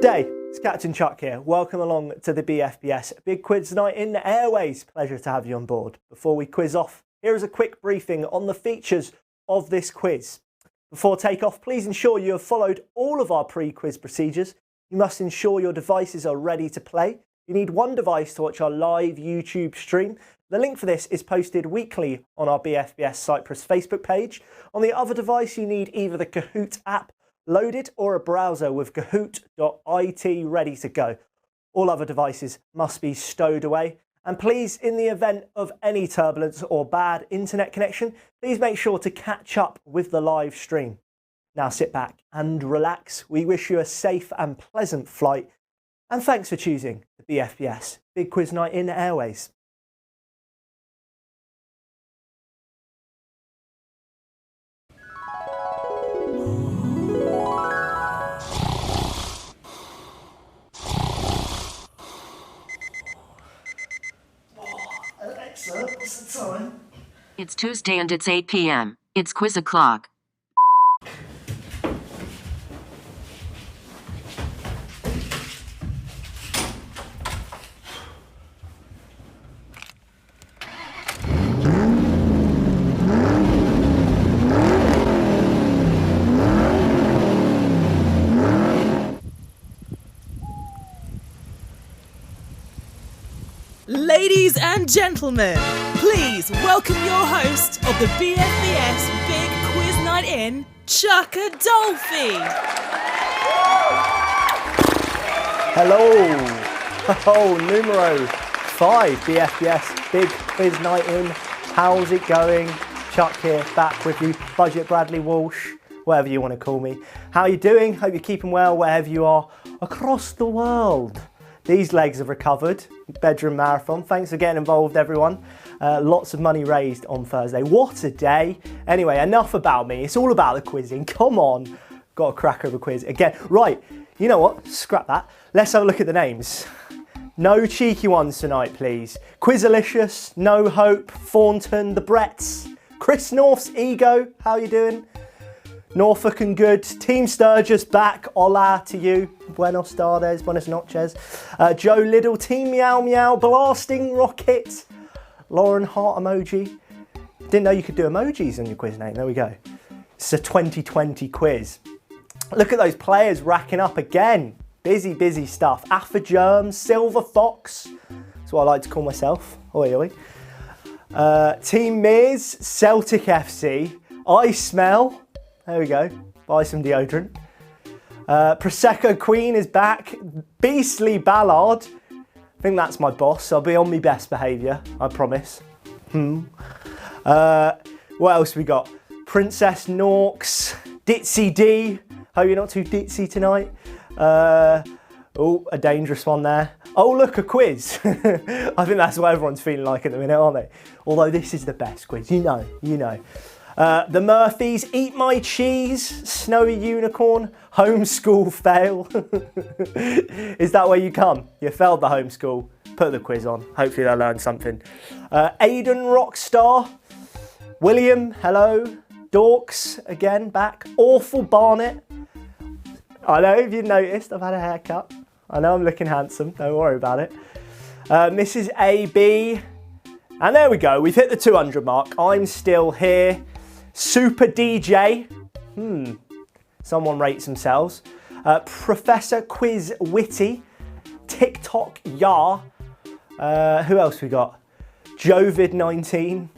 day, it's Captain Chuck here. Welcome along to the BFBS Big Quiz Night in the Airways. Pleasure to have you on board. Before we quiz off, here is a quick briefing on the features of this quiz. Before takeoff, please ensure you have followed all of our pre-quiz procedures. You must ensure your devices are ready to play. You need one device to watch our live YouTube stream. The link for this is posted weekly on our BFBS Cyprus Facebook page. On the other device, you need either the Kahoot app loaded or a browser with kahoot.it ready to go. All other devices must be stowed away. And please, in the event of any turbulence or bad internet connection, please make sure to catch up with the live stream. Now sit back and relax. We wish you a safe and pleasant flight. And thanks for choosing the BFBS Big Quiz Night in the Airways. Alexa, what's the time? It's Tuesday and it's 8 p.m. It's quiz o'clock. Ladies and gentlemen, please welcome your host of the BFBS Big Quiz Night In, Chuck Adolphi. Hello. Oh, numero 5 BFBS Big Quiz Night In. How's it going? Chuck here, back with you. Budget Bradley Walsh, whatever you want to call me. How are you doing? Hope you're keeping well wherever you are across the world. These legs have recovered. Bedroom marathon. Thanks for getting involved, everyone. Lots of money raised on Thursday. What a day. Anyway, enough about me. It's all about the quizzing. Come on. Got a cracker of a quiz again. Right, you know what? Scrap that. Let's have a look at the names. No cheeky ones tonight, please. Quizalicious, No Hope, Thornton, The Bretts, Chris North's Ego. How you doing? Norfolk and Good, Team Sturgis back, hola to you, buenos tardes, buenas noches. Joe Liddell, Team Meow Meow, Blasting Rocket, Lauren Heart emoji. Didn't know you could do emojis on your quiz name, there we go. It's a 2020 quiz. Look at those players racking up again. Busy, busy stuff. Affa Germs, Silver Fox, that's what I like to call myself, oi oi. Team Mears, Celtic FC, I Smell. There we go, buy some deodorant. Prosecco Queen is back. Beastly Ballard. I think that's my boss. I'll be on my best behaviour, I promise. What else we got? Princess Norks. Ditzy D. Hope you're not too ditzy tonight. Oh, a dangerous one there. Oh, look, a quiz. I think that's what everyone's feeling like at the minute, aren't they? Although this is the best quiz, you know. The Murphys, Eat My Cheese, Snowy Unicorn, Homeschool Fail. Is that where you come? You failed the homeschool. Put the quiz on. Hopefully they'll learn something. Aiden Rockstar, William, hello. Dorks, again, back. Awful Barnet. I know if you've noticed, I've had a haircut. I know I'm looking handsome, don't worry about it. Mrs. AB. And there we go, we've hit the 200 mark. I'm still here. Super DJ. Someone rates themselves. Professor Quiz Witty. TikTok Yar. Who else we got? Jovid19.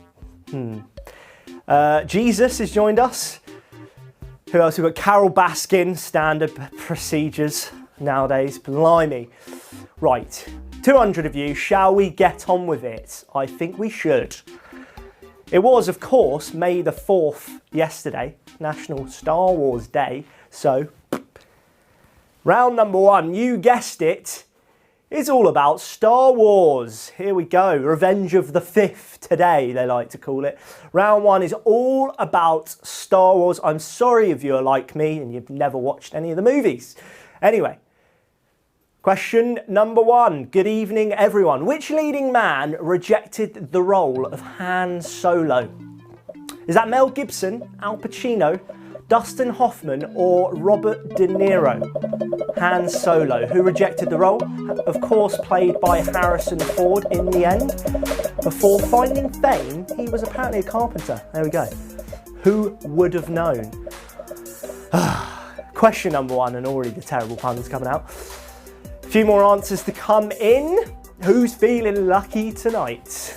Jesus has joined us. Who else we got? Carol Baskin. Standard procedures nowadays. Blimey. Right. 200 of you, shall we get on with it? I think we should. It was, of course, May the 4th yesterday, National Star Wars Day. So, round number 1, you guessed it, is all about Star Wars. Here we go, Revenge of the Fifth today, they like to call it. Round 1 is all about Star Wars. I'm sorry if you're like me and you've never watched any of the movies. Anyway. Question number 1. Good evening, everyone. Which leading man rejected the role of Han Solo? Is that Mel Gibson, Al Pacino, Dustin Hoffman or Robert De Niro? Han Solo, who rejected the role, of course played by Harrison Ford in the end. Before finding fame, he was apparently a carpenter. There we go. Who would have known? Question number 1, and already the terrible puns coming out. A few more answers to come in. Who's feeling lucky tonight?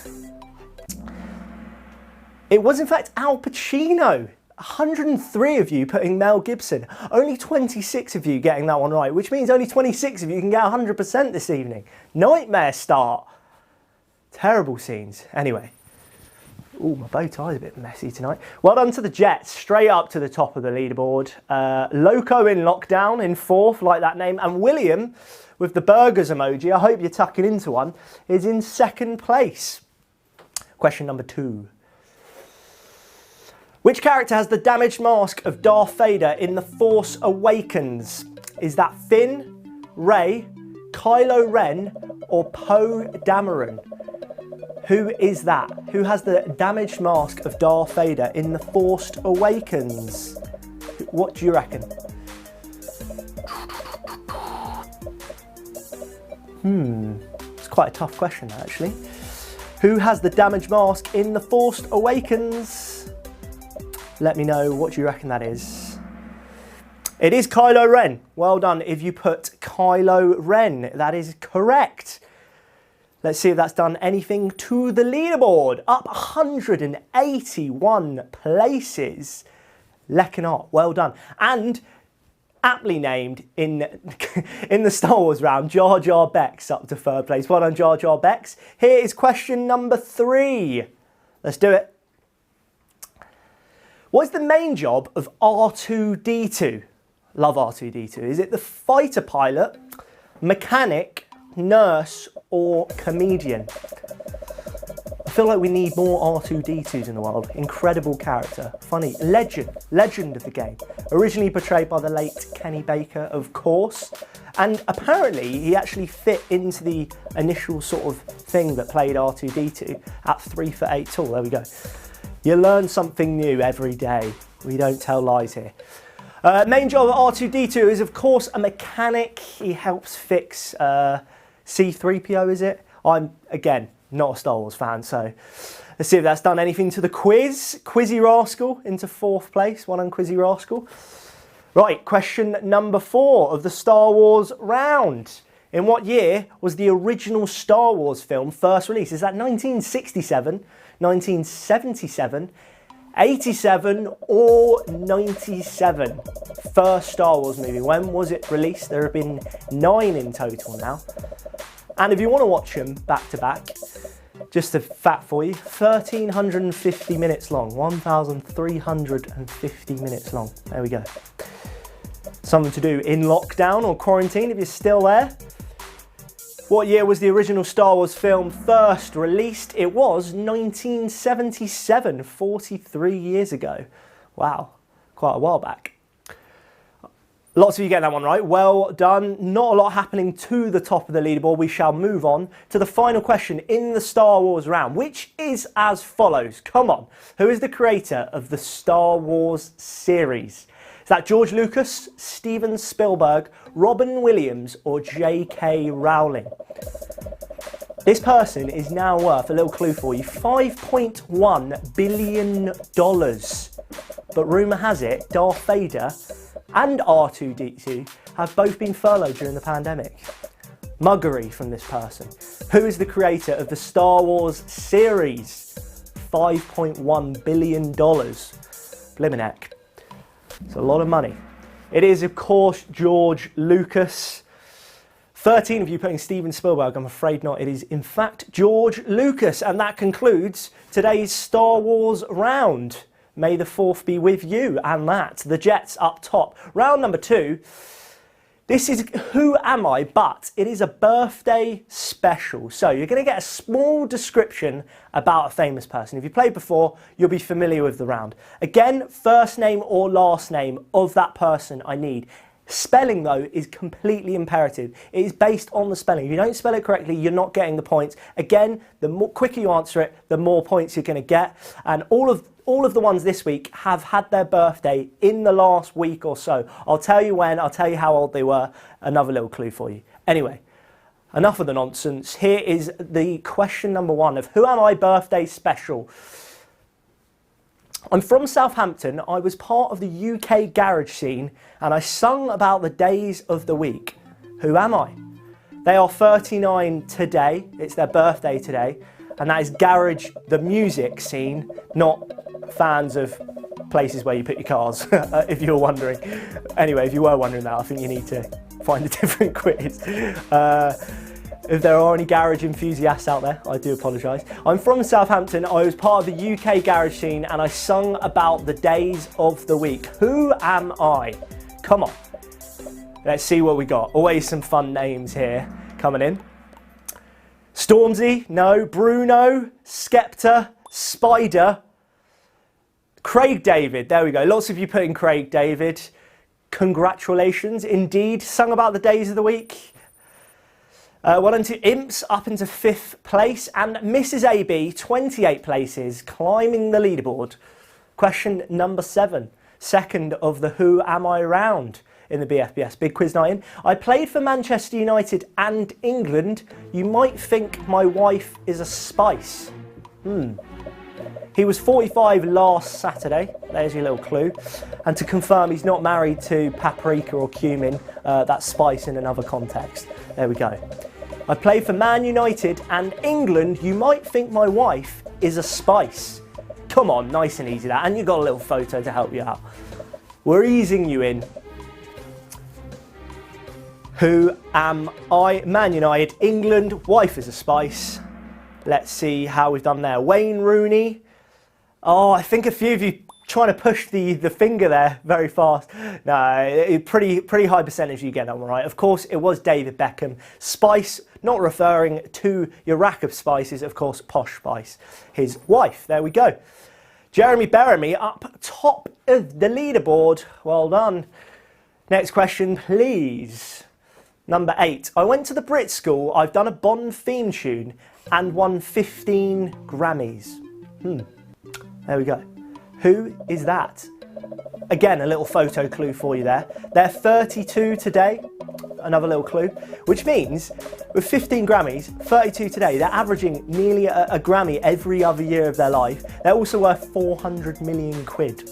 It was in fact Al Pacino. 103 of you putting Mel Gibson. Only 26 of you getting that one right, which means only 26 of you can get 100% this evening. Nightmare start. Terrible scenes. Anyway. Ooh, my bow tie's a bit messy tonight. Well done to the Jets, straight up to the top of the leaderboard. Loco in lockdown in 4th, like that name. And William, with the burgers emoji, I hope you're tucking into one, is in 2nd place. Question number 2. Which character has the damaged mask of Darth Vader in The Force Awakens? Is that Finn, Rey, Kylo Ren, or Poe Dameron? Who is that? Who has the damaged mask of Darth Vader in The Force Awakens? What do you reckon? It's quite a tough question, actually. Who has the damaged mask in The Force Awakens? Let me know what you reckon that is. It is Kylo Ren. Well done if you put Kylo Ren. That is correct. Let's see if that's done anything to the leaderboard. Up 181 places. Lecknott, well done. And aptly named in the Star Wars round, Jar Jar Bex up to 3rd place. Well done, Jar Jar Bex. Here is question number 3. Let's do it. What is the main job of R2-D2? Love R2-D2. Is it the fighter pilot, mechanic, nurse, or comedian? I feel like we need more R2-D2s in the world. Incredible character, funny, legend of the game. Originally portrayed by the late Kenny Baker, of course. And apparently he actually fit into the initial sort of thing that played R2-D2 at 3 for 8 tall. There we go. You learn something new every day. We don't tell lies here. Main job of R2-D2 is, of course, a mechanic. He helps fix C-3PO, is it? I'm, again, not a Star Wars fan, so let's see if that's done anything to the quiz. Quizzy Rascal into 4th place. Well done, Quizzy Rascal. Right, question number 4 of the Star Wars round. In what year was the original Star Wars film first released? Is that 1967, 1977, 87 or 97? First Star Wars movie. When was it released? There have been 9 in total now. And if you want to watch them back to back, just a fact for you, 1,350 minutes long. 1,350 minutes long. There we go. Something to do in lockdown or quarantine if you're still there. What year was the original Star Wars film first released? It was 1977, 43 years ago. Wow, quite a while back. Lots of you get that one right. Well done. Not a lot happening to the top of the leaderboard. We shall move on to the final question in the Star Wars round, which is as follows. Come on. Who is the creator of the Star Wars series? Is that George Lucas, Steven Spielberg, Robin Williams, or J.K. Rowling? This person is now worth, a little clue for you, $5.1 billion. But rumour has it, Darth Vader and R2-D2 have both been furloughed during the pandemic. Muggery from this person. Who is the creator of the Star Wars series? $5.1 billion. Blimmin' heck. It's a lot of money. It is, of course, George Lucas. 13 of you putting Steven Spielberg. I'm afraid not. It is, in fact, George Lucas. And that concludes today's Star Wars round. May the 4th be with you and that. The Jets up top. Round number 2. This is Who Am I? But it is a birthday special. So you're going to get a small description about a famous person. If you've played before, you'll be familiar with the round. Again, first name or last name of that person I need. Spelling, though, is completely imperative. It is based on the spelling. If you don't spell it correctly, you're not getting the points. Again, the quicker you answer it, the more points you're going to get. And all of the ones this week have had their birthday in the last week or so. I'll tell you when, I'll tell you how old they were. Another little clue for you. Anyway, enough of the nonsense. Here is the question number 1 of Who Am I Birthday Special. I'm from Southampton. I was part of the UK garage scene and I sung about the days of the week. Who am I? They are 39 today. It's their birthday today. And that is garage, the music scene, not fans of places where you put your cars, if you were wondering. Anyway, if you were wondering that, I think you need to find a different quiz. If there are any garage enthusiasts out there, I do apologise. I'm from Southampton. I was part of the UK garage scene and I sung about the days of the week. Who am I? Come on. Let's see what we got. Always some fun names here coming in. Stormzy, no. Bruno, Skepta, Spider, Craig David. There we go. Lots of you putting Craig David. Congratulations. Indeed. Sung about the days of the week. Well done to Imps, up into 5th place, and Mrs. AB, 28 places, climbing the leaderboard. Question number 7, second of the Who Am I round in the BFBS Big Quiz Night In. I played for Manchester United and England. You might think my wife is a spice. He was 45 last Saturday. There's your little clue. And to confirm, he's not married to paprika or cumin. That's spice in another context. There we go. I played for Man United and England. You might think my wife is a spice. Come on, nice and easy that. And you've got a little photo to help you out. We're easing you in. Who am I? Man United, England, wife is a spice. Let's see how we've done there. Wayne Rooney. Oh, I think a few of you trying to push the finger there very fast. No, pretty high percentage you get that one right. Of course, it was David Beckham. Spice, not referring to your rack of spices, of course, Posh Spice, his wife. There we go. Jeremy Beremy up top of the leaderboard. Well done. Next question, please. Number 8. I went to the Brit School. I've done a Bond theme tune and won 15 Grammys. There we go. Who is that? Again, a little photo clue for you there. They're 32 today. Another little clue. Which means, with 15 Grammys, 32 today, they're averaging nearly a Grammy every other year of their life. They're also worth 400 million quid.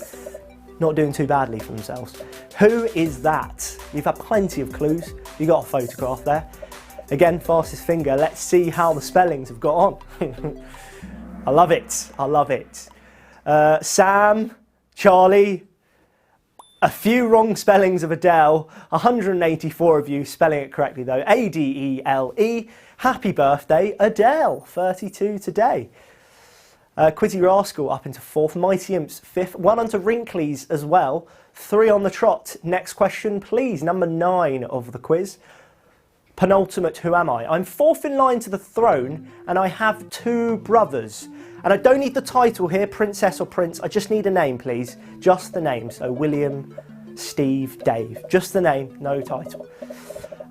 Not doing too badly for themselves. Who is that? You've had plenty of clues. You got a photograph there. Again, fastest finger. Let's see how the spellings have got on. I love it. I love it. Sam, Charlie, a few wrong spellings of Adele, 184 of you spelling it correctly though, Adele. Happy birthday, Adele, 32 today. Quizzy Rascal up into 4th, Mighty Imps 5th, 1 onto Wrinklies as well, 3 on the trot. Next question please, number 9 of the quiz. Penultimate, who am I? I'm 4th in line to the throne and I have 2 brothers. And I don't need the title here, princess or prince, I just need a name please. Just the name, so William, Steve, Dave. Just the name, no title.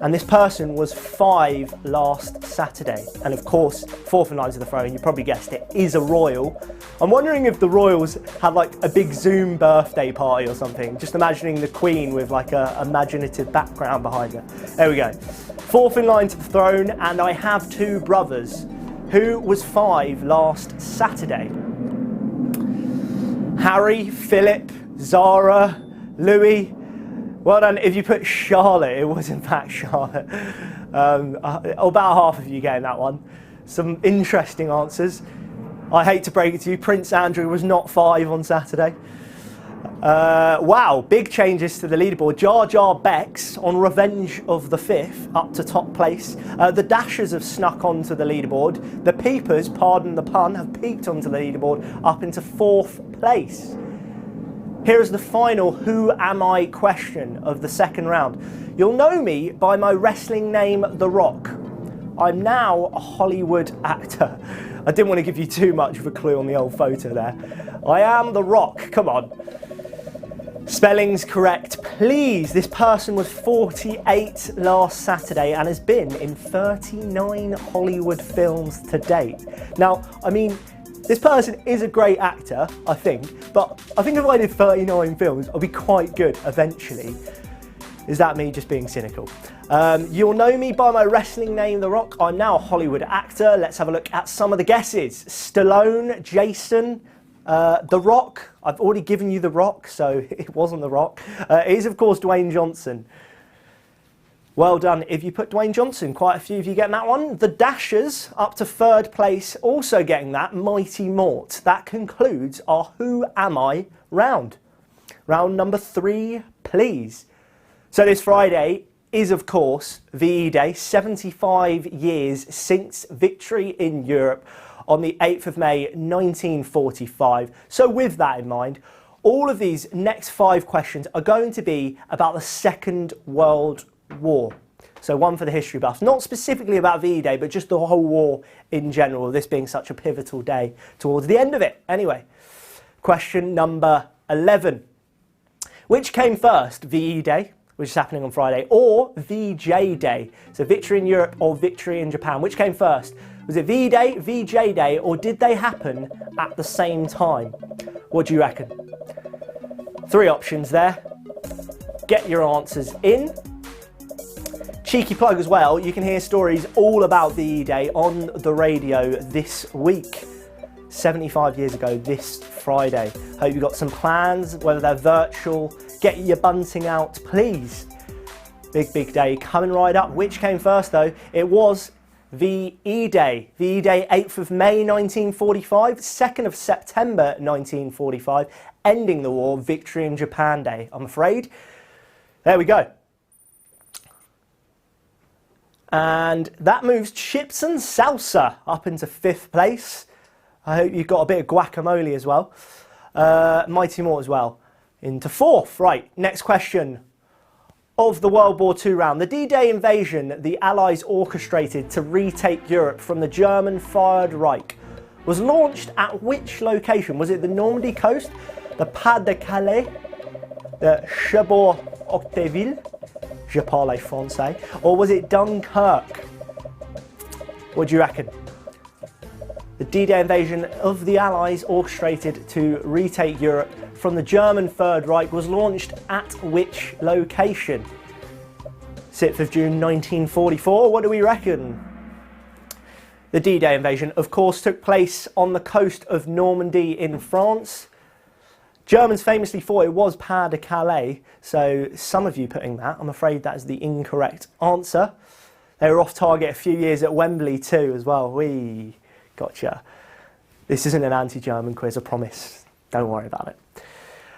And this person was 5 last Saturday. And of course, 4th in line to the throne, you probably guessed it, is a royal. I'm wondering if the royals had like a big Zoom birthday party or something. Just imagining the Queen with like a imaginative background behind her. There we go. 4th in line to the throne, and I have 2 brothers. Who was 5 last Saturday? Harry, Philip, Zara, Louis. Well done. If you put Charlotte, it was in fact Charlotte. About half of you getting that one. Some interesting answers. I hate to break it to you, Prince Andrew was not 5 on Saturday. Wow, big changes to the leaderboard. Jar Jar Bex on Revenge of the 5th, up to top place. The Dashers have snuck onto the leaderboard. The Peepers, pardon the pun, have peeped onto the leaderboard, up into 4th place. Here is the final Who Am I question of the second round. You'll know me by my wrestling name, The Rock. I'm now a Hollywood actor. I didn't want to give you too much of a clue on the old photo there. I am The Rock, come on. Spelling's correct, please. This person was 48 last Saturday and has been in 39 Hollywood films to date. Now, I mean, this person is a great actor, I think, but I think if I did 39 films, I'd be quite good eventually. Is that me just being cynical? You'll know me by my wrestling name, The Rock. I'm now a Hollywood actor. Let's have a look at some of the guesses. Stallone, Jason, The Rock. I've already given you The Rock, so it wasn't The Rock. It is, of course, Dwayne Johnson. Well done if you put Dwayne Johnson. Quite a few of you getting that one. The Dashers up to third place, also getting that. Mighty Mort. That concludes our Who Am I round. Round number 3, please. So this Friday is, of course, VE Day. 75 years since victory in Europe on the 8th of May 1945. So with that in mind, all of these next 5 questions are going to be about the Second World War. So one for the history buffs, not specifically about VE Day, but just the whole war in general, this being such a pivotal day towards the end of it. Anyway, question number 11. Which came first, VE Day, which is happening on Friday, or VJ Day? So victory in Europe or victory in Japan, which came first? Was it VE Day, VJ Day, or did they happen at the same time? What do you reckon? 3 options there. Get your answers in. Cheeky plug as well, you can hear stories all about VE Day on the radio this week. 75 years ago this Friday. Hope you got some plans, whether they're virtual. Get your bunting out, please. Big day coming right up. Which came first though? It was VE Day. VE Day, 8th of May 1945, 2nd of September 1945, ending the war, victory in Japan Day, I'm afraid. There we go. And that moves chips and salsa up into 5th place. I hope you've got a bit of guacamole as well. Mighty Mort as well. Into 4th. Right, next question of the World War II round. The D-Day invasion the Allies orchestrated to retake Europe from the German Third Reich was launched at which location? Was it the Normandy coast, the Pas de Calais, the Cherbourg-Octeville, je parle français, or was it Dunkirk? What do you reckon? The D-Day invasion of the Allies orchestrated to retake Europe from the German Third Reich was launched at which location? 6th of June 1944, what do we reckon? The D-Day invasion, of course, took place on the coast of Normandy in France. Germans famously thought it was Pas de Calais, so some of you putting that, I'm afraid that is the incorrect answer. They were off target a few years at Wembley too as well. Wee, gotcha. This isn't an anti-German quiz, I promise. Don't worry about it.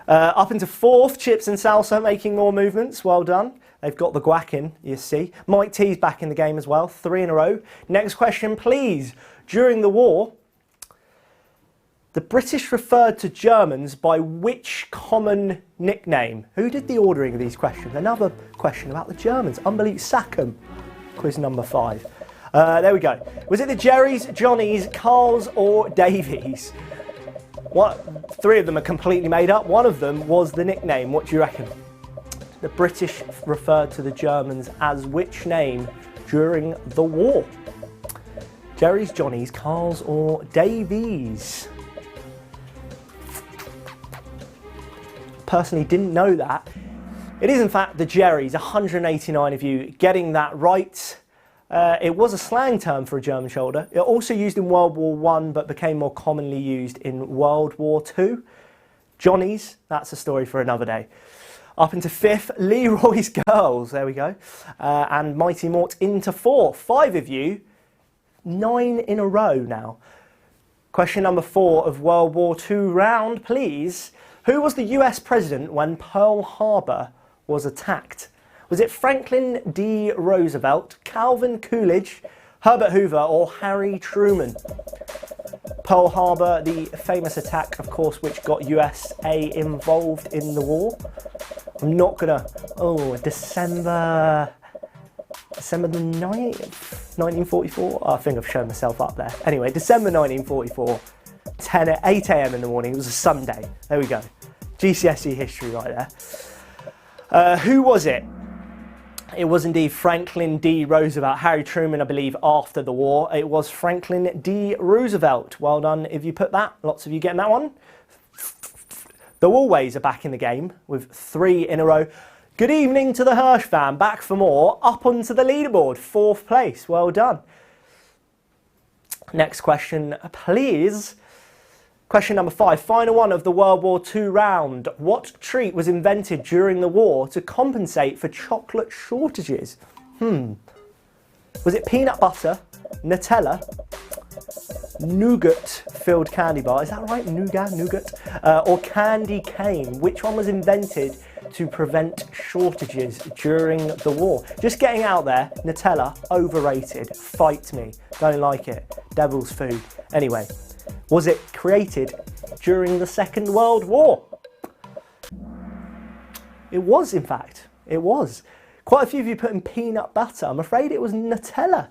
Up into 4th, chips and salsa making more movements. Well done. They've got the guac in, you see. Mike T's back in the game as well. 3 in a row. Next question, please. During the war, the British referred to Germans by which common nickname? Who did the ordering of these questions? Another question about the Germans. Unbelievable. Sackham. Quiz number 5. There we go. Was it the Jerrys, Johnnies, Carls, or Davies? What? 3 of them are completely made up. One of them was the nickname. What do you reckon? The British referred to the Germans as which name during the war? Jerry's, Johnny's, Carl's, or Davies? Personally didn't know that. It is in fact the Jerry's, 189 of you getting that right. It was a slang term for a German shoulder. It also used in World War I, but became more commonly used in World War II. Johnny's, that's a story for another day. Up into 5th, Leroy's Girls, there we go. And Mighty Mort into 4th. 5 of you, 9 in a row now. Question number 4 of World War II round, please. Who was the US president when Pearl Harbor was attacked? Was it Franklin D. Roosevelt, Calvin Coolidge, Herbert Hoover, or Harry Truman? Pearl Harbor, the famous attack, of course, which got USA involved in the war. I'm not gonna, December the 9th, 1944? Oh, I think I've shown myself up there. Anyway, December 1944, 8 a.m. in the morning, it was a Sunday. There we go. GCSE history right there. Who was it? It was indeed Franklin D. Roosevelt. Harry Truman, I believe, after the war. It was Franklin D. Roosevelt. Well done if you put that. Lots of you getting that one. The Woolways are back in the game with 3 in a row. Good evening to the Hirsch fan. Back for more. Up onto the leaderboard. 4th place. Well done. Next question, please. Question number 5. Final one of the World War II round. What treat was invented during the war to compensate for chocolate shortages? Was it peanut butter, Nutella, nougat-filled candy bar? Is that right? Nougat? Or candy cane? Which one was invented to prevent shortages during the war? Just getting out there, Nutella, overrated. Fight me. Don't like it. Devil's food. Anyway, was it created during the Second World War? It was, in fact. It was. Quite a few of you put in peanut butter. I'm afraid it was Nutella,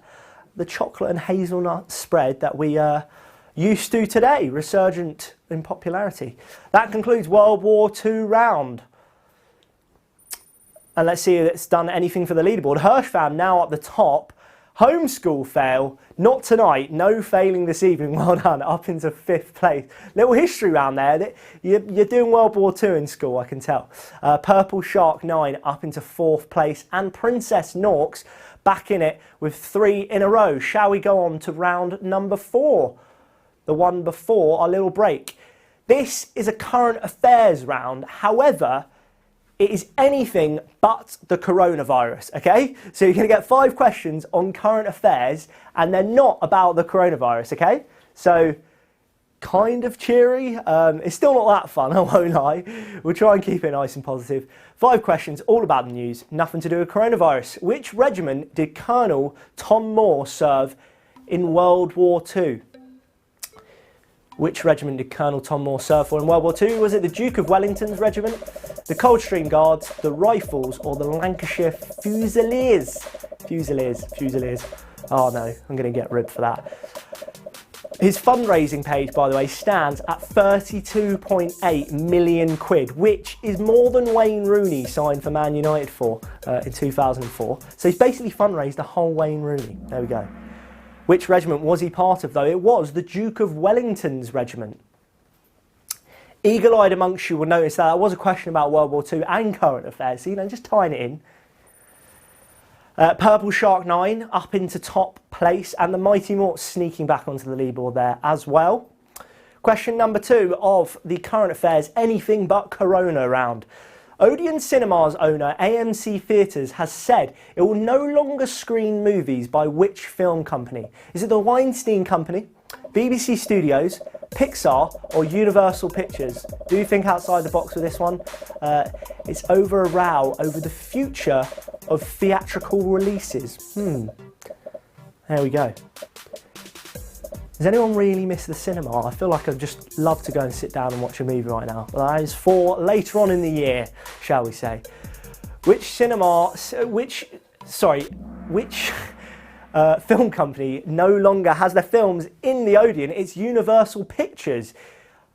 the chocolate and hazelnut spread that we used to today, resurgent in popularity. That concludes World War II round. And let's see if it's done anything for the leaderboard. Hirsch fan now up the top. Homeschool fail, not tonight, no failing this evening. Well done, up into 5th place. Little history round there. You're doing World War II in school, I can tell. Purple Shark 9 up into 4th place. And Princess Norks back in it with 3 in a row. Shall we go on to round number 4? The one before our little break. This is a current affairs round. However, it is anything but the coronavirus, okay? So you're going to get 5 questions on current affairs and they're not about the coronavirus, okay? So kind of cheery. It's still not that fun, I won't lie. We'll try and keep it nice and positive. 5 questions, all about the news, nothing to do with coronavirus. Which regiment did Colonel Tom Moore serve in World War II? Which regiment did Colonel Tom Moore serve for in World War II? Was it the Duke of Wellington's regiment, the Coldstream Guards, the Rifles, or the Lancashire Fusiliers? Fusiliers. Oh no, I'm going to get ribbed for that. His fundraising page, by the way, stands at 32.8 million quid, which is more than Wayne Rooney signed for Man United for in 2004. So he's basically fundraised the whole Wayne Rooney. There we go. Which regiment was he part of, though? It was the Duke of Wellington's regiment. Eagle-eyed amongst you will notice that was a question about World War II and current affairs, so, just tying it in. Purple Shark 9 up into top place, and the Mighty Morts sneaking back onto the leaderboard there as well. Question number 2 of the current affairs, anything but Corona round. Odeon Cinemas owner AMC Theatres has said it will no longer screen movies by which film company? Is it the Weinstein Company, BBC Studios, Pixar, or Universal Pictures? Do you think outside the box with this one? It's over a row over the future of theatrical releases. There we go. Does anyone really miss the cinema? I feel like I'd just love to go and sit down and watch a movie right now. But that is for later on in the year, shall we say. Which film company no longer has their films in the Odeon? It's Universal Pictures.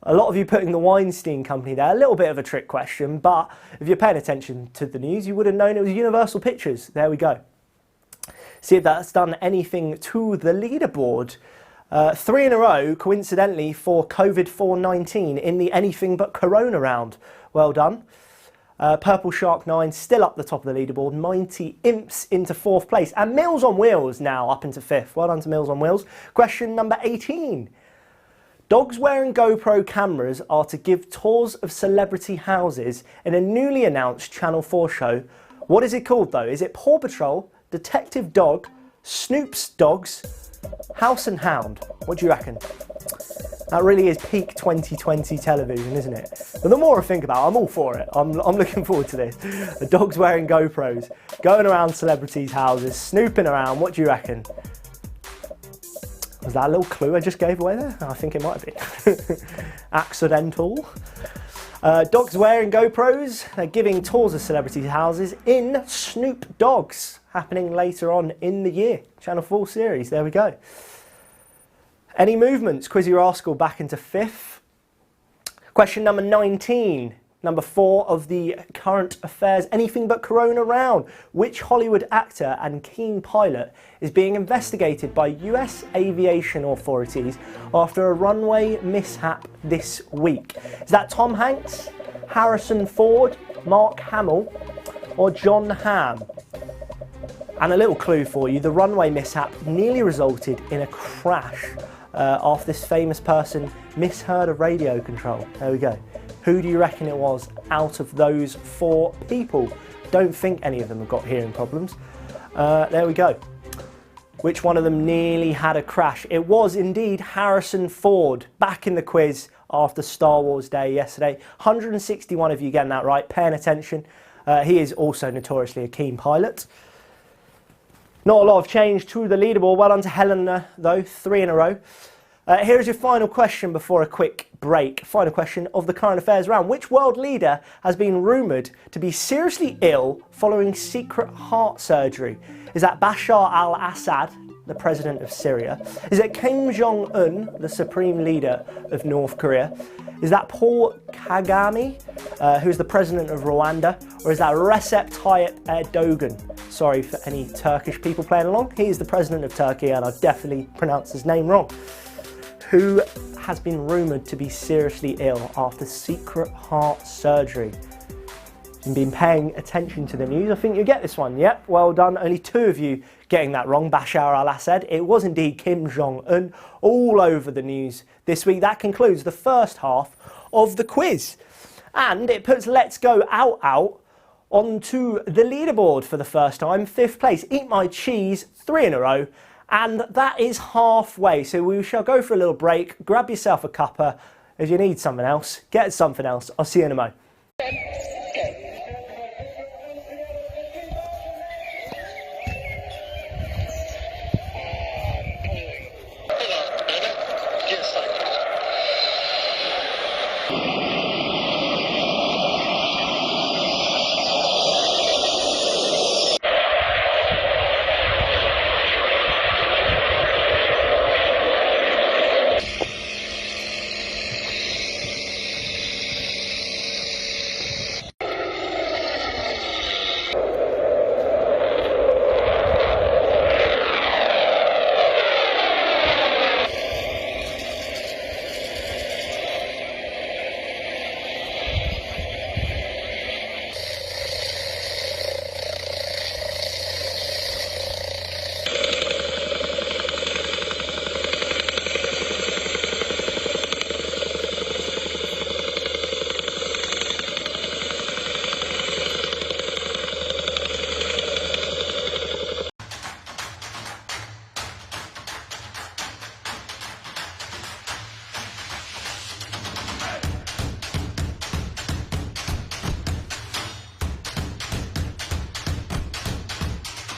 A lot of you putting the Weinstein Company there. A little bit of a trick question, but if you're paying attention to the news, you would have known it was Universal Pictures. There we go. See if that's done anything to the leaderboard. 3 in a row, coincidentally, for COVID-19 in the anything but Corona round. Well done. Purple Shark 9 still up the top of the leaderboard. 90 Imps into 4th place. And Meals on Wheels now up into 5th. Well done to Meals on Wheels. Question number 18. Dogs wearing GoPro cameras are to give tours of celebrity houses in a newly announced Channel 4 show. What is it called, though? Is it Paw Patrol, Detective Dog, Snoop's Dogs, House and Hound? What do you reckon? That really is peak 2020 television, isn't it? But the more I think about it, I'm all for it. I'm looking forward to this. The dogs wearing GoPros, going around celebrities' houses, snooping around. What do you reckon? Was that a little clue I just gave away there? I think it might be. Accidental. Dogs wearing GoPros. They're giving tours of celebrities' houses in Snoop Dogs, happening later on in the year. Channel 4 series, there we go. Any movements? Quizzy Rascal back into 5th. Question number 19. Number 4 of the current affairs, anything but corona round. Which Hollywood actor and keen pilot is being investigated by US aviation authorities after a runway mishap this week? Is that Tom Hanks, Harrison Ford, Mark Hamill, or John Hamm? And a little clue for you, the runway mishap nearly resulted in a crash after this famous person misheard a radio control. There we go. Who do you reckon it was out of those 4 people? Don't think any of them have got hearing problems. There we go. Which one of them nearly had a crash? It was indeed Harrison Ford, back in the quiz after Star Wars Day yesterday. 161 of you getting that right, paying attention. He is also notoriously a keen pilot. Not a lot of change to the leaderboard. Well done to Helena, though, 3 in a row. Here's your final question before a quick break. Final question of the current affairs round. Which world leader has been rumoured to be seriously ill following secret heart surgery? Is that Bashar al-Assad, the president of Syria? Is it Kim Jong-un, the supreme leader of North Korea? Is that Paul Kagame, who's the president of Rwanda? Or is that Recep Tayyip Erdogan? Sorry for any Turkish people playing along. He is the president of Turkey, and I've definitely pronounced his name wrong. Who has been rumoured to be seriously ill after secret heart surgery? You've been paying attention to the news. I think you get this one. Yep, well done. Only 2 of you getting that wrong. Bashar al-Assad. It was indeed Kim Jong-un, all over the news this week. That concludes the first half of the quiz. And it puts Let's Go Out onto the leaderboard for the first time. 5th place. Eat My Cheese, 3 in a row. And that is halfway. So we shall go for a little break. Grab yourself a cuppa. If you need something else, get something else. I'll see you in a mo.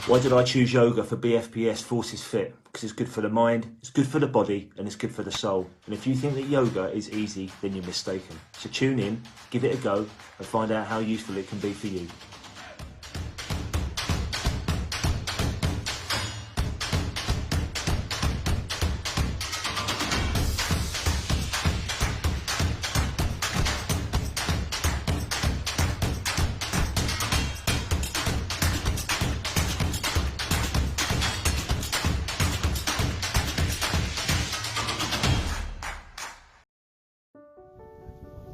Why did I choose yoga for BFBS Forces Fit? Because it's good for the mind, it's good for the body, and it's good for the soul. And if you think that yoga is easy, then you're mistaken. So tune in, give it a go, and find out how useful it can be for you.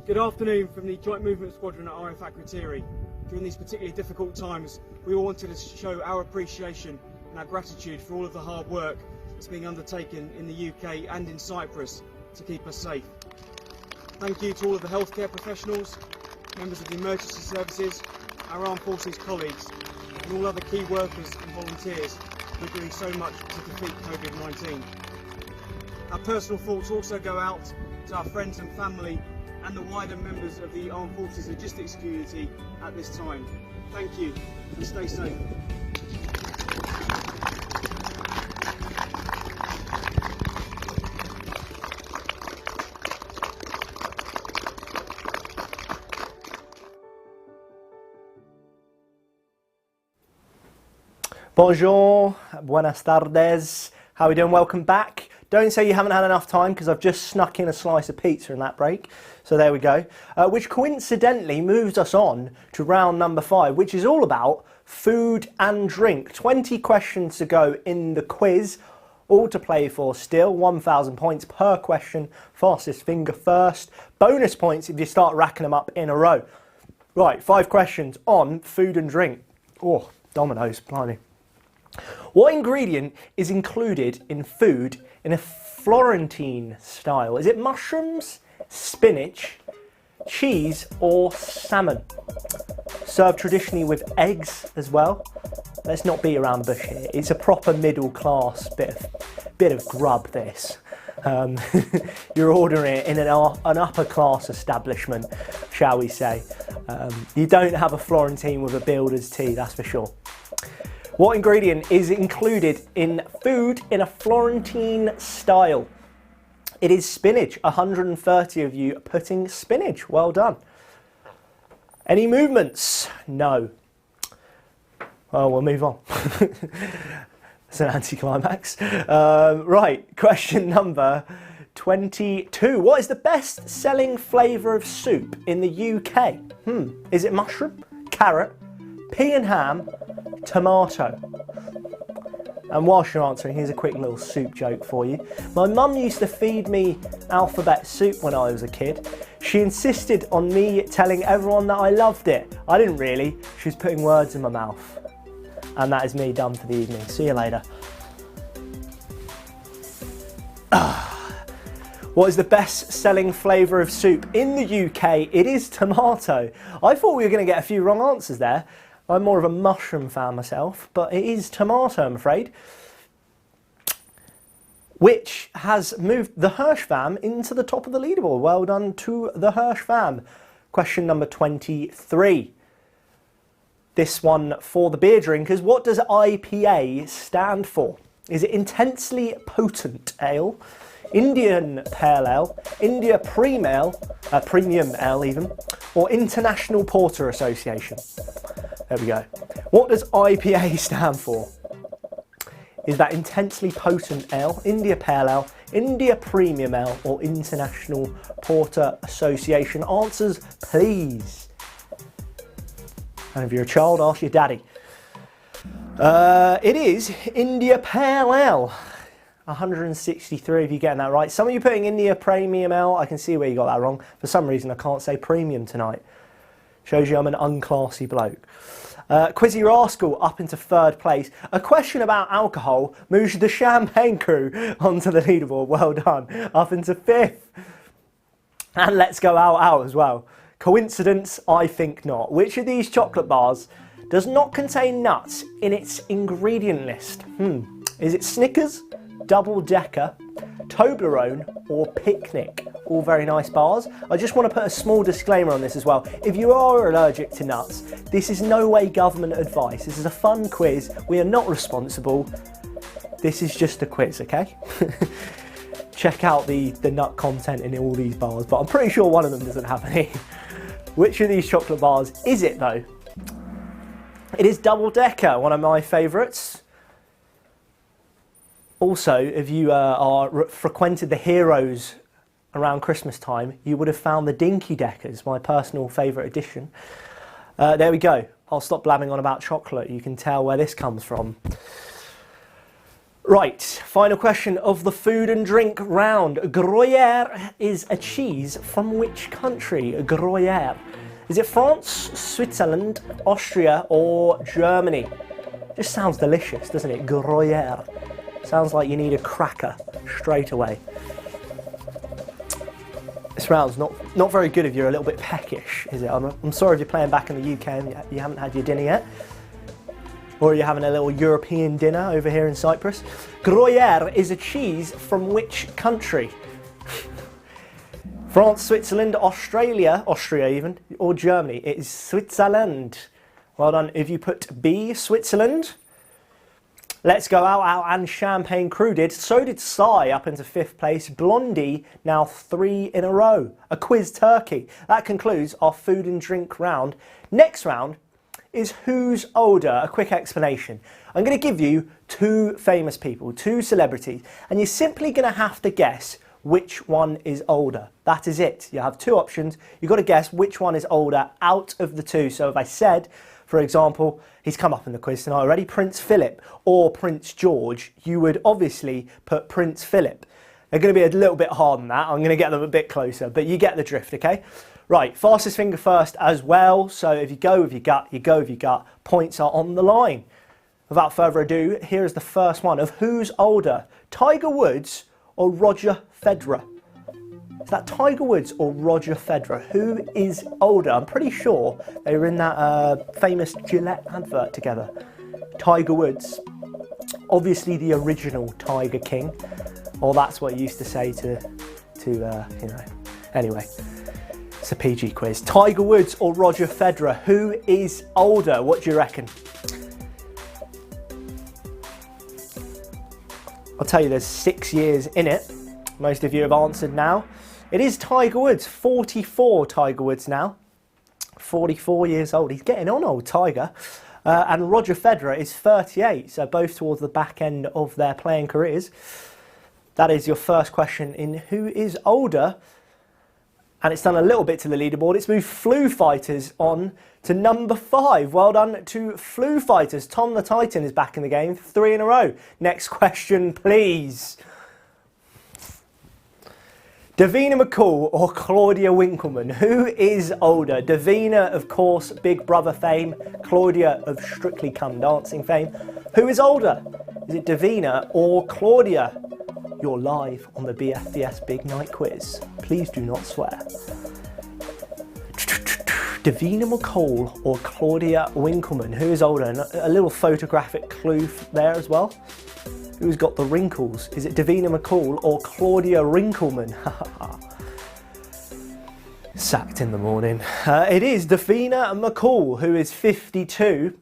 Good afternoon from the Joint Movement Squadron at RF Akrotiri. During these particularly difficult times, we all wanted to show our appreciation and our gratitude for all of the hard work that's being undertaken in the UK and in Cyprus to keep us safe. Thank you to all of the healthcare professionals, members of the emergency services, our armed forces colleagues, and all other key workers and volunteers who are doing so much to defeat COVID-19. Our personal thoughts also go out to our friends and family and the wider members of the Armed Forces logistics community at this time. Thank you and stay safe. Bonjour, buenas tardes. How are we doing? Welcome back Don't say you haven't had enough time, because I've just snuck in a slice of pizza in that break. So there we go. Which coincidentally moves us on to round number 5, which is all about food and drink. 20 questions to go in the quiz. All to play for still. 1,000 points per question. Fastest finger first. Bonus points if you start racking them up in a row. Right, 5 questions on food and drink. Oh, Domino's, blimey. What ingredient is included in food in a Florentine style? Is it mushrooms, spinach, cheese or salmon? Served traditionally with eggs as well. Let's not beat around the bush here. It's a proper middle class bit of grub, this. You're ordering it in an upper class establishment, shall we say. You don't have a Florentine with a builder's tea, that's for sure. What ingredient is included in food in a Florentine style? It is spinach. 130 of you putting spinach. Well done. Any movements? No. Well, we'll move on. It's an anticlimax. Right, question number 22. What is the best-selling flavour of soup in the UK? Is it mushroom, carrot, pea and ham, tomato? And whilst you're answering, here's a quick little soup joke for you. My mum used to feed me alphabet soup when I was a kid. She insisted on me telling everyone that I loved it. I didn't really. She was putting words in my mouth. And that is me done for the evening. See you later. What is the best-selling flavour of soup in the UK? It is tomato. I thought we were going to get a few wrong answers there. I'm more of a mushroom fan myself, but it is tomato, I'm afraid. Which has moved the Hirsch fam into the top of the leaderboard. Well done to the Hirsch fam. Question number 23. This one for the beer drinkers. What does IPA stand for? Is it intensely potent ale, Indian pale ale, India premium ale even, or International Porter Association? There we go. What does IPA stand for? Is that intensely potent ale, India pale ale, India premium ale, or International Porter Association? Answers, please. And if you're a child, ask your daddy. It is India Pale Ale. 163 of you getting that right. Some of you putting India Premium Ale. I can see where you got that wrong. For some reason, I can't say premium tonight. Shows you I'm an unclassy bloke. Quizzy Rascal up into 3rd place. A question about alcohol moves the Champagne crew onto the leaderboard. Well done. Up into 5th. And Let's Go Out as well. Coincidence? I think not. Which of these chocolate bars does not contain nuts in its ingredient list? Is it Snickers, Double Decker, Toblerone, or Picnic? All very nice bars. I just want to put a small disclaimer on this as well. If you are allergic to nuts, this is no way government advice. This is a fun quiz. We are not responsible. This is just a quiz, okay? Check out the nut content in all these bars, but I'm pretty sure one of them doesn't have any. Which of these chocolate bars is it though? It is Double Decker, one of my favourites. Also, if you frequented the Heroes around Christmas time, you would have found the Dinky Deckers, my personal favourite edition. There we go. I'll stop blabbing on about chocolate. You can tell where this comes from. Right, final question of the food and drink round. Gruyere is a cheese from which country? Gruyere. Is it France, Switzerland, Austria, or Germany? Just sounds delicious, doesn't it? Gruyere. Sounds like you need a cracker straight away. This round's not very good if you're a little bit peckish, is it? I'm sorry if you're playing back in the UK and you haven't had your dinner yet. Or you're having a little European dinner over here in Cyprus. Gruyere is a cheese from which country? France, Switzerland, Australia even, or Germany? It is Switzerland. Well done. If you put B, Switzerland. Let's Go Out and Champagne Crew did. So did Psy up into 5th place. Blondie now 3 in a row. A quiz turkey. That concludes our food and drink round. Next round is who's older. A quick explanation. I'm going to give you two famous people, two celebrities, and you're simply going to have to guess which one is older. That is it. You have two options. You've got to guess which one is older out of the two. So if I said, for example, he's come up in the quiz tonight already, Prince Philip or Prince George, you would obviously put Prince Philip. They're going to be a little bit hard on that. I'm going to get them a bit closer, but you get the drift, okay? Right, fastest finger first as well. So if you go with your gut, you go with your gut. Points are on the line. Without further ado, here is the first one of who's older, Tiger Woods or Roger Federer? Is that Tiger Woods or Roger Federer? Who is older? I'm pretty sure they were in that famous Gillette advert together. Tiger Woods, obviously the original Tiger King. Or that's what he used to say to you know. Anyway, it's a PG quiz. Tiger Woods or Roger Federer? Who is older? What do you reckon? I'll tell you, there's 6 years in it. Most of you have answered now. It is Tiger Woods, 44 Tiger Woods now. 44 years old. He's getting on, old Tiger. And Roger Federer is 38, so both towards the back end of their playing careers. That is your first question in who is older. And it's done a little bit to the leaderboard. It's moved Flu Fighters on to number 5. Well done to Flu Fighters. Tom the Titan is back in the game, 3 in a row. Next question, please. Davina McCall or Claudia Winkleman? Who is older? Davina, of course, Big Brother fame. Claudia of Strictly Come Dancing fame. Who is older? Is it Davina or Claudia? You're live on the BFBS Big Night Quiz. Please do not swear. Davina McCall or Claudia Winkleman? Who is older? And a little photographic clue there as well. Who's got the wrinkles? Is it Davina McCall or Claudia Winkleman? Sacked in the morning. It is Davina McCall, who is 52.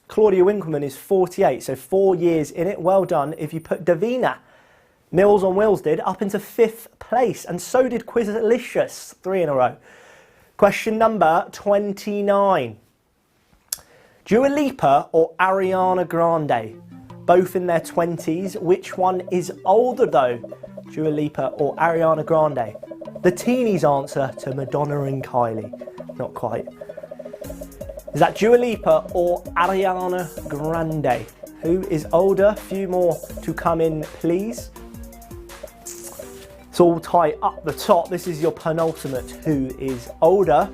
Claudia Winkleman is 48, so 4 years in it. Well done if you put Davina. Mills on Wheels did, up into 5th place, and so did Quizalicious, 3 in a row. Question number 29. Dua Lipa or Ariana Grande? Both in their 20s. Which one is older though? Dua Lipa or Ariana Grande? The teenies answer to Madonna and Kylie. Not quite. Is that Dua Lipa or Ariana Grande? Who is older? Few more to come in, please. It's all tight up the top. This is your penultimate who is older.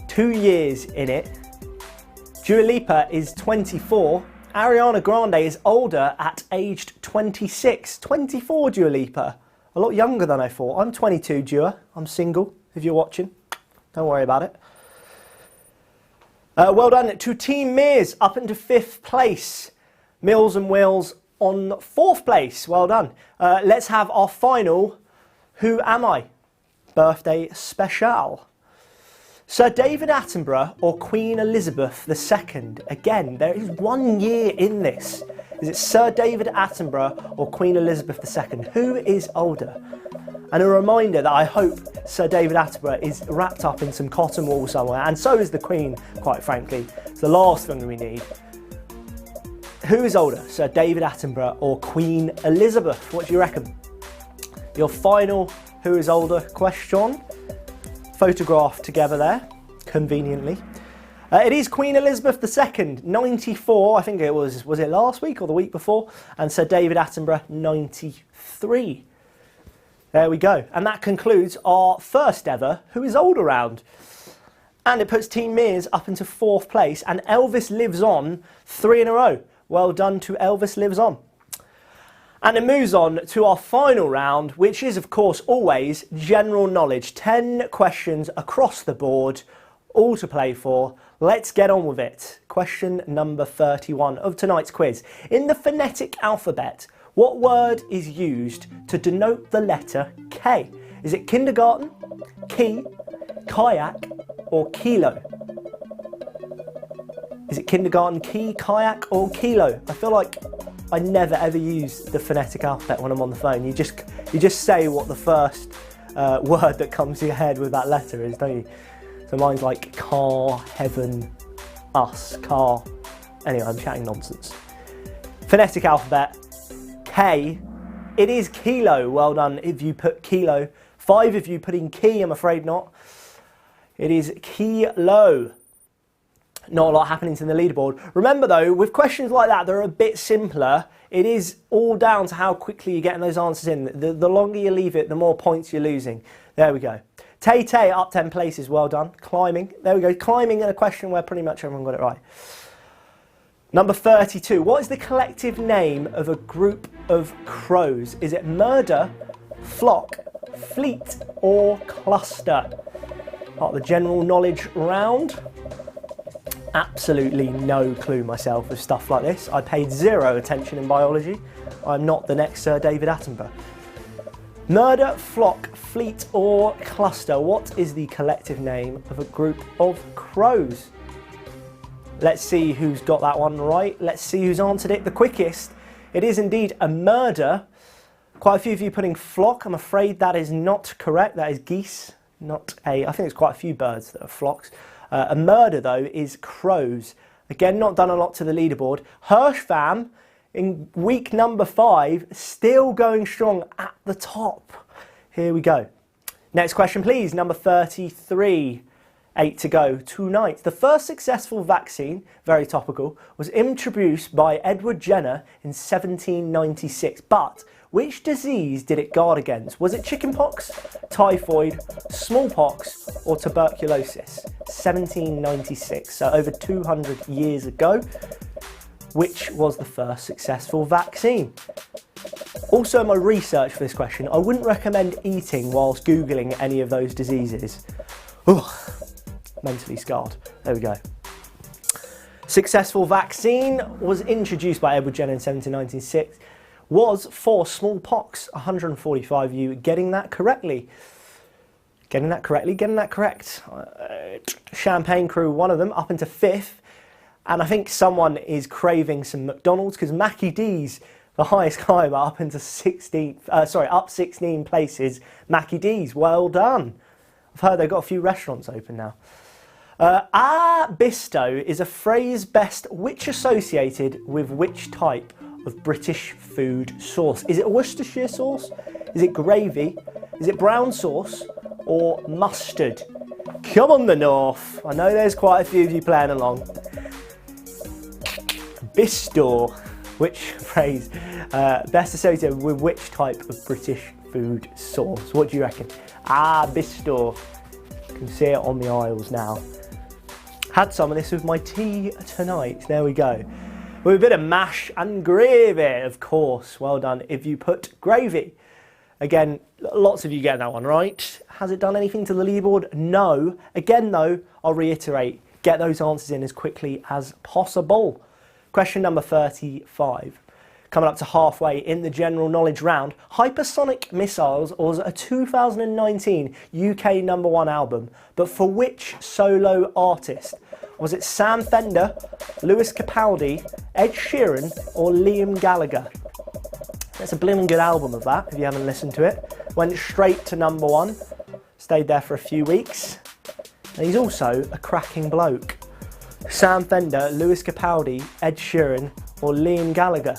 2 years in it. Dua Lipa is 24. Ariana Grande is older at aged 26. 24 Dua Lipa. A lot younger than I thought. I'm 22 Dua. I'm single if you're watching. Don't worry about it. Well done to Team Mears up into 5th place. Mills and Wills on 4th place. Well done. Let's have our final Who Am I? Birthday special. Sir David Attenborough or Queen Elizabeth II? Again, there is 1 year in this. Is it Sir David Attenborough or Queen Elizabeth II? Who is older? And a reminder that I hope Sir David Attenborough is wrapped up in some cotton wool somewhere, and so is the Queen, quite frankly. It's the last thing we need. Who is older, Sir David Attenborough or Queen Elizabeth? What do you reckon? Your final who is older question. Photographed together there, conveniently. It is Queen Elizabeth II, 94, I think it was it last week or the week before? And Sir David Attenborough, 93. There we go. And that concludes our first ever Who is Older round. And it puts Team Mears up into 4th place, and Elvis Lives On 3 in a row. Well done to Elvis Lives On. And it moves on to our final round, which is, of course, always general knowledge. 10 questions across the board, all to play for. Let's get on with it. Question number 31 of tonight's quiz. In the phonetic alphabet, what word is used to denote the letter K? Is it kindergarten, key, kayak, or kilo? Is it kindergarten, key, kayak, or kilo? I feel like I never ever use the phonetic alphabet when I'm on the phone. You just say what the first word that comes to your head with that letter is, don't you? So mine's like car, heaven, us, car. Anyway, I'm chatting nonsense. Phonetic alphabet, K. It is kilo. Well done if you put kilo. 5 if you put in key, I'm afraid not. It is kilo. Not a lot happening to the leaderboard. Remember though, with questions like that, they're a bit simpler. It is all down to how quickly you're getting those answers in. The longer you leave it, the more points you're losing. There we go. Tay up 10 places, well done. Climbing, there we go. Climbing in a question where pretty much everyone got it right. Number 32, what is the collective name of a group of crows? Is it murder, flock, fleet or cluster? Part of the general knowledge round. Absolutely no clue myself with stuff like this. I paid zero attention in biology. I'm not the next Sir David Attenborough. Murder, flock, fleet or cluster. What is the collective name of a group of crows? Let's see who's got that one right. Let's see who's answered it the quickest. It is indeed a murder. Quite a few of you putting flock. I'm afraid that is not correct. That is geese, not I think it's quite a few birds that are flocks. A murder, though, is crows. Again, not done a lot to the leaderboard. Hirsch fam, in week number 5, still going strong at the top. Here we go. Next question, please. Number 33. 8 to go tonight. The first successful vaccine, very topical, was introduced by Edward Jenner in 1796. But which disease did it guard against? Was it chickenpox, typhoid, smallpox, or tuberculosis? 1796, so over 200 years ago. Which was the first successful vaccine? Also, in my research for this question, I wouldn't recommend eating whilst Googling any of those diseases. Ooh, mentally scarred. There we go. Successful vaccine was introduced by Edward Jenner in 1796. Was for smallpox. 145 of you getting that correctly. Getting that correct. Champagne Crew, one of them, up into 5th. And I think someone is craving some McDonald's because Mackie D's, the highest climber, up into 16th. Up 16 places. Mackie D's, well done. I've heard they've got a few restaurants open now. Bisto is a phrase best which associated with which type of British food sauce? Is it Worcestershire sauce? Is it gravy? Is it brown sauce? Or mustard? Come on the North. I know there's quite a few of you playing along. Bisto, which phrase best associated with which type of British food sauce? What do you reckon? Bisto. You can see it on the aisles now. Had some of this with my tea tonight. There we go. With a bit of mash and gravy, of course. Well done if you put gravy. Again, lots of you get that one right. Has it done anything to the leaderboard? No. Again, though, I'll reiterate, get those answers in as quickly as possible. Question number 35. Coming up to halfway in the general knowledge round, Hypersonic Missiles was a 2019 UK #1 album, but for which solo artist? Was it Sam Fender, Lewis Capaldi, Ed Sheeran or Liam Gallagher? It's a blimmin' good album of that, if you haven't listened to it. Went straight to #1, stayed there for a few weeks. And he's also a cracking bloke. Sam Fender, Lewis Capaldi, Ed Sheeran or Liam Gallagher?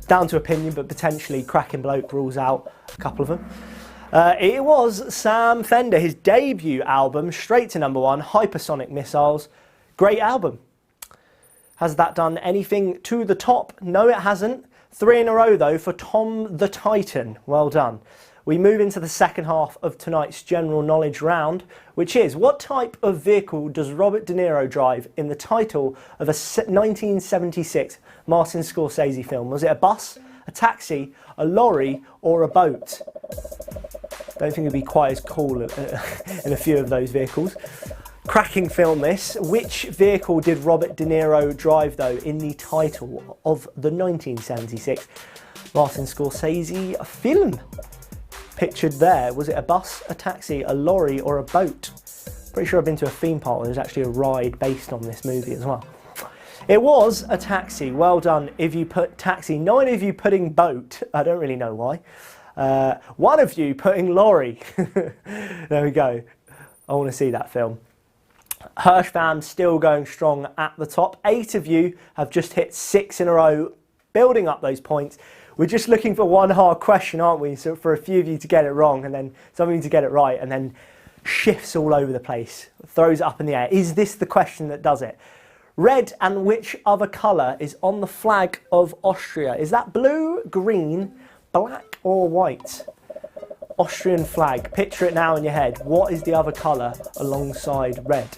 Down to opinion, but potentially cracking bloke rules out a couple of them. It was Sam Fender, his debut album, straight to #1, Hypersonic Missiles. Great album. Has that done anything to the top? No, it hasn't. 3 in a row, though, for Tom the Titan. Well done. We move into the second half of tonight's general knowledge round, which is, what type of vehicle does Robert De Niro drive in the title of a 1976 Martin Scorsese film? Was it a bus, a taxi, a lorry, or a boat? Don't think it'd be quite as cool in a few of those vehicles. Cracking film this. Which vehicle did Robert De Niro drive, though, in the title of the 1976 Martin Scorsese film? Pictured there, was it a bus, a taxi, a lorry or a boat? Pretty sure I've been to a theme park where there's actually a ride based on this movie as well. It was a taxi. Well done if you put taxi. 9 of you putting boat. I don't really know why. 1 of you putting lorry. There we go. I want to see that film. Hirsch fam still going strong at the top. 8 of you have just hit 6 in a row, building up those points. We're just looking for one hard question, aren't we? So for a few of you to get it wrong and then some of you to get it right, and then shifts all over the place, throws it up in the air. Is this the question that does it? Red and which other colour is on the flag of Austria? Is that blue, green, black or white? Austrian flag. Picture it now in your head. What is the other colour alongside red?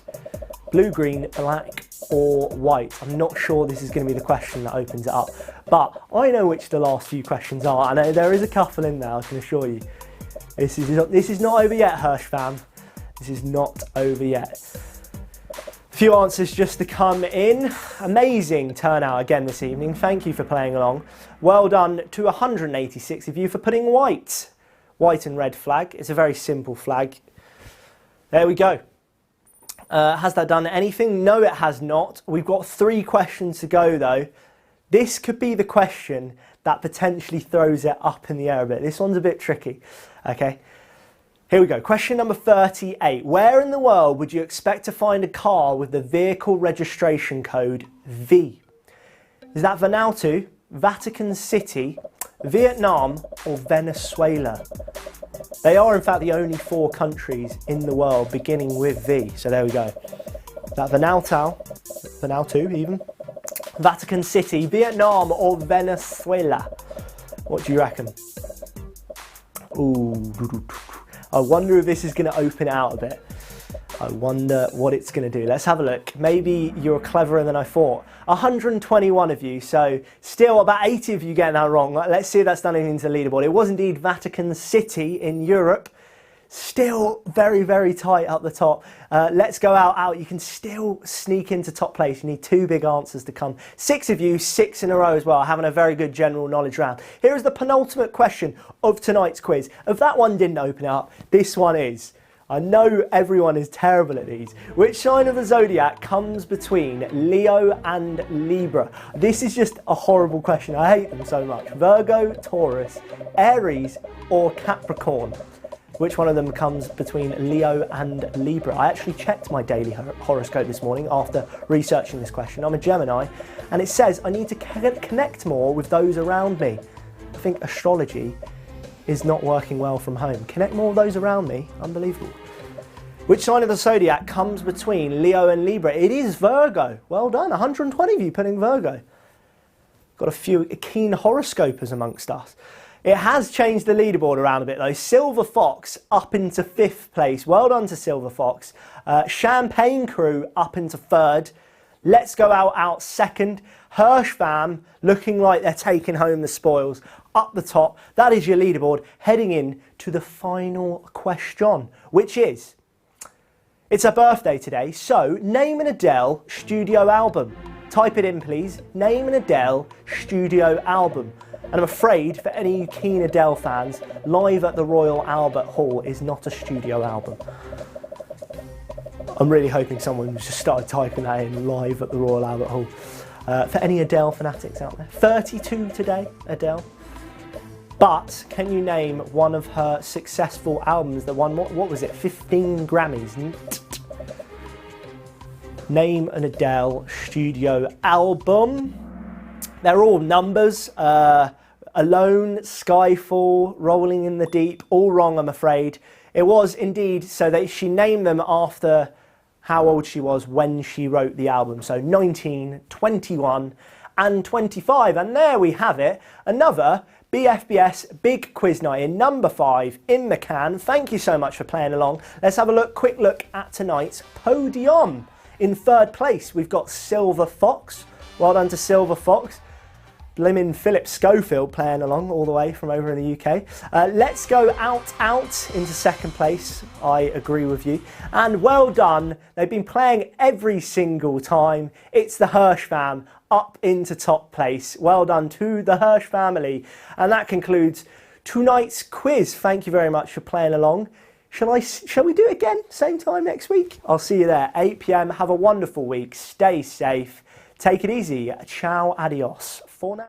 Blue, green, black or white? I'm not sure this is going to be the question that opens it up, but I know which the last few questions are. I know there is a couple in there, I can assure you. This is not over yet, Hirsch fam. This is not over yet. Few answers just to come in. Amazing turnout again this evening. Thank you for playing along. Well done to 186 of you for putting white and red flag. It's a very simple flag. There we go. Has that done anything? No, it has not. We've got 3 questions to go though. This could be the question that potentially throws it up in the air a bit. This one's a bit tricky. Okay, here we go. Question number 38. Where in the world would you expect to find a car with the vehicle registration code V? Is that Vanuatu, Vatican City, Vietnam or Venezuela? They are in fact the only 4 countries in the world beginning with V. So there we go. Is that Vanuatu even, Vatican City, Vietnam or Venezuela? What do you reckon? Ooh, I wonder if this is going to open it out a bit. I wonder what it's going to do. Let's have a look. Maybe you're cleverer than I thought. 121 of you, so still about 80 of you getting that wrong. Let's see if that's done anything to the leaderboard. It was indeed Vatican City in Europe. Still very, very tight up the top. Let's go out. You can still sneak into top place. You need 2 big answers to come. 6 of you, 6 in a row as well, having a very good general knowledge round. Here is the penultimate question of tonight's quiz. If that one didn't open up, this one is. I know everyone is terrible at these. Which sign of the zodiac comes between Leo and Libra? This is just a horrible question. I hate them so much. Virgo, Taurus, Aries or Capricorn? Which one of them comes between Leo and Libra? I actually checked my daily horoscope this morning after researching this question. I'm a Gemini, and it says I need to connect more with those around me. I think astrology is not working well from home. Connect more with those around me. Unbelievable. Which sign of the zodiac comes between Leo and Libra? It is Virgo. Well done. 120 of you putting Virgo. Got a few keen horoscopers amongst us. It has changed the leaderboard around a bit though. Silver Fox up into 5th place. Well done to Silver Fox. Champagne Crew up into 3rd. Let's Go Out 2nd. Hirsch fam looking like they're taking home the spoils up the top. That is your leaderboard heading in to the final question, which is, it's her birthday today, so name an Adele studio album. Type it in please. Name an Adele studio album. And I'm afraid for any keen Adele fans, Live at the Royal Albert Hall is not a studio album. I'm really hoping someone just started typing that in, Live at the Royal Albert Hall. For any Adele fanatics out there. 32 today, Adele. But can you name one of her successful albums that won, what was it, 15 Grammys? Name an Adele studio album. They're all numbers. Alone, Skyfall, Rolling in the Deep, all wrong I'm afraid. It was indeed so that she named them after how old she was when she wrote the album. So 19, 21 and 25. And there we have it. Another BFBS Big Quiz Night in number 5 in the can. Thank you so much for playing along. Let's have a quick look at tonight's podium. In 3rd place, we've got Silver Fox. Well done to Silver Fox. Blimmin' Philip Schofield playing along all the way from over in the UK. Let's Go Out into 2nd place. I agree with you. And well done. They've been playing every single time. It's the Hirsch fam up into top place. Well done to the Hirsch family. And that concludes tonight's quiz. Thank you very much for playing along. Shall we do it again? Same time next week? I'll see you there. 8 p.m. Have a wonderful week. Stay safe. Take it easy. Ciao, adios. For now.